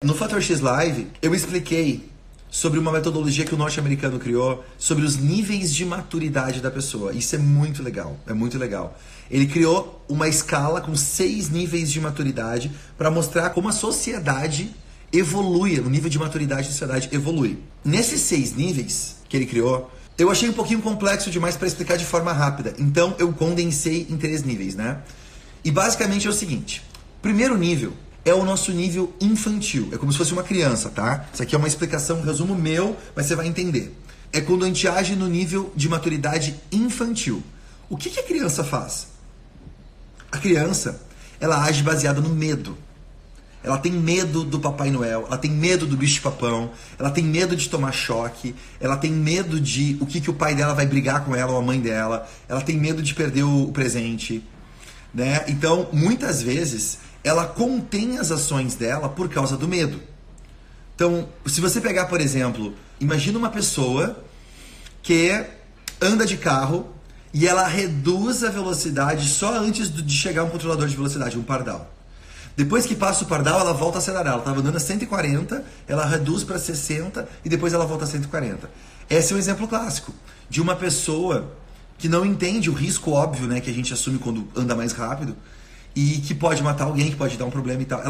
No Fator X Live, eu expliquei sobre uma metodologia que o norte-americano criou sobre os níveis de maturidade da pessoa. Isso é muito legal, é muito legal. Ele criou uma escala com 6 níveis de maturidade para mostrar como a sociedade evolui, no nível de maturidade da sociedade evolui. Nesses 6 níveis que ele criou, eu achei um pouquinho complexo demais para explicar de forma rápida. Então eu condensei em 3 níveis, né? E basicamente é o seguinte: primeiro nível é o nosso nível infantil. É como se fosse uma criança, tá? Isso aqui é uma explicação, um resumo meu, mas você vai entender. É quando a gente age no nível de maturidade infantil. O que a criança faz? A criança, ela age baseada no medo. Ela tem medo do Papai Noel, ela tem medo do bicho-papão, ela tem medo de tomar choque, ela tem medo de o que o pai dela vai brigar com ela ou a mãe dela, ela tem medo de perder o presente, né? Então, muitas vezes, ela contém as ações dela por causa do medo. Então, se você pegar, por exemplo, imagina uma pessoa que anda de carro e ela reduz a velocidade só antes de chegar um controlador de velocidade, um pardal. Depois que passa o pardal, ela volta a acelerar. Ela estava andando a 140, ela reduz para 60 e depois ela volta a 140. Esse é um exemplo clássico de uma pessoa que não entende o risco óbvio, né, que a gente assume quando anda mais rápido e que pode matar alguém, que pode dar um problema e tal.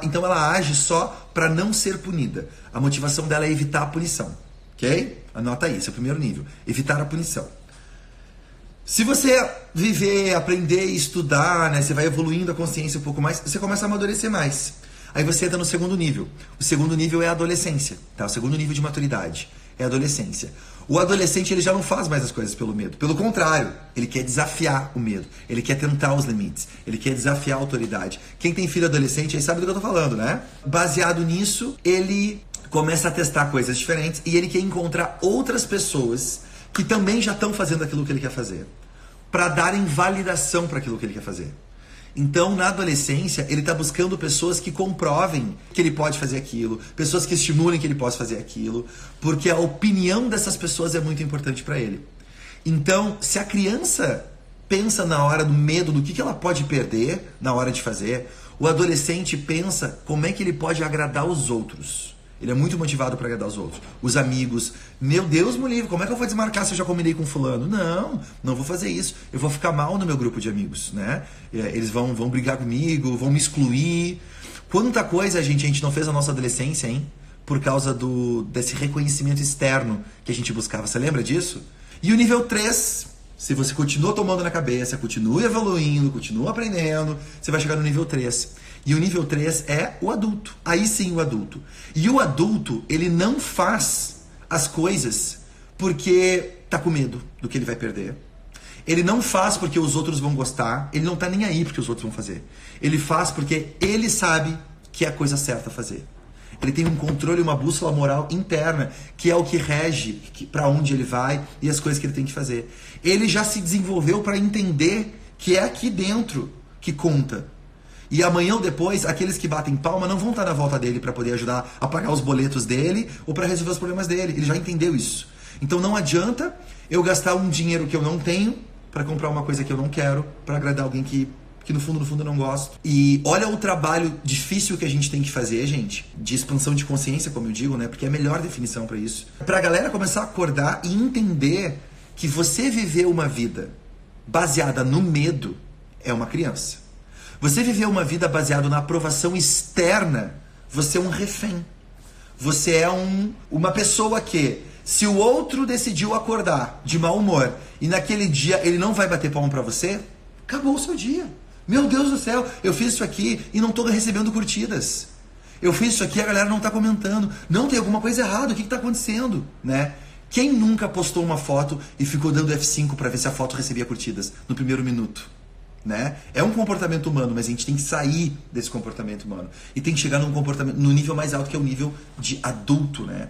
Então ela age só para não ser punida. A motivação dela é evitar a punição, ok? Anota aí, esse é o primeiro nível. Evitar a punição. Se você viver, aprender, estudar, né, você vai evoluindo a consciência um pouco mais, você começa a amadurecer mais. Aí você entra no segundo nível. O segundo nível é a adolescência, tá? O segundo nível de maturidade é a adolescência. O adolescente, ele já não faz mais as coisas pelo medo. Pelo contrário, ele quer desafiar o medo. Ele quer tentar os limites. Ele quer desafiar a autoridade. Quem tem filho adolescente aí sabe do que eu tô falando, né? Baseado nisso, ele começa a testar coisas diferentes e ele quer encontrar outras pessoas que também já estão fazendo aquilo que ele quer fazer, para darem validação para aquilo que ele quer fazer. Então, na adolescência, ele está buscando pessoas que comprovem que ele pode fazer aquilo, pessoas que estimulem que ele possa fazer aquilo, porque a opinião dessas pessoas é muito importante para ele. Então, se a criança pensa na hora do medo, do que ela pode perder na hora de fazer, o adolescente pensa como é que ele pode agradar os outros. Ele é muito motivado para agradar os outros. Os amigos. Meu Deus, me livre, como é que eu vou desmarcar se eu já combinei com fulano? Não vou fazer isso. Eu vou ficar mal no meu grupo de amigos, né? Eles vão brigar comigo, vão me excluir. Quanta coisa, a gente não fez na nossa adolescência, hein? Por causa desse reconhecimento externo que a gente buscava. Você lembra disso? E o nível 3, se você continua tomando na cabeça, continua evoluindo, continua aprendendo, você vai chegar no nível 3. E o nível 3 é o adulto. Aí sim, o adulto. E o adulto, ele não faz as coisas porque tá com medo do que ele vai perder. Ele não faz porque os outros vão gostar. Ele não tá nem aí porque os outros vão fazer. Ele faz porque ele sabe que é a coisa certa a fazer. Ele tem um controle, uma bússola moral interna, que é o que rege para onde ele vai e as coisas que ele tem que fazer. Ele já se desenvolveu para entender que é aqui dentro que conta. E amanhã ou depois, aqueles que batem palma não vão estar na volta dele para poder ajudar a pagar os boletos dele ou para resolver os problemas dele. Ele já entendeu isso. Então não adianta eu gastar um dinheiro que eu não tenho para comprar uma coisa que eu não quero, para agradar alguém que no fundo eu não gosto. E olha o trabalho difícil que a gente tem que fazer, gente, de expansão de consciência, como eu digo, né? Porque é a melhor definição para isso. Para a galera começar a acordar e entender que você viver uma vida baseada no medo é uma criança. Você viver uma vida baseada na aprovação externa, você é um refém. Você é uma pessoa que, se o outro decidiu acordar de mau humor e naquele dia ele não vai bater palma pra você, acabou o seu dia. Meu Deus do céu, eu fiz isso aqui e não tô recebendo curtidas. Eu fiz isso aqui e a galera não tá comentando. Não, tem alguma coisa errada, o que tá acontecendo? Né? Quem nunca postou uma foto e ficou dando F5 pra ver se a foto recebia curtidas no primeiro minuto? Né? É um comportamento humano, mas a gente tem que sair desse comportamento humano e tem que chegar no nível mais alto, que é o nível de adulto, né?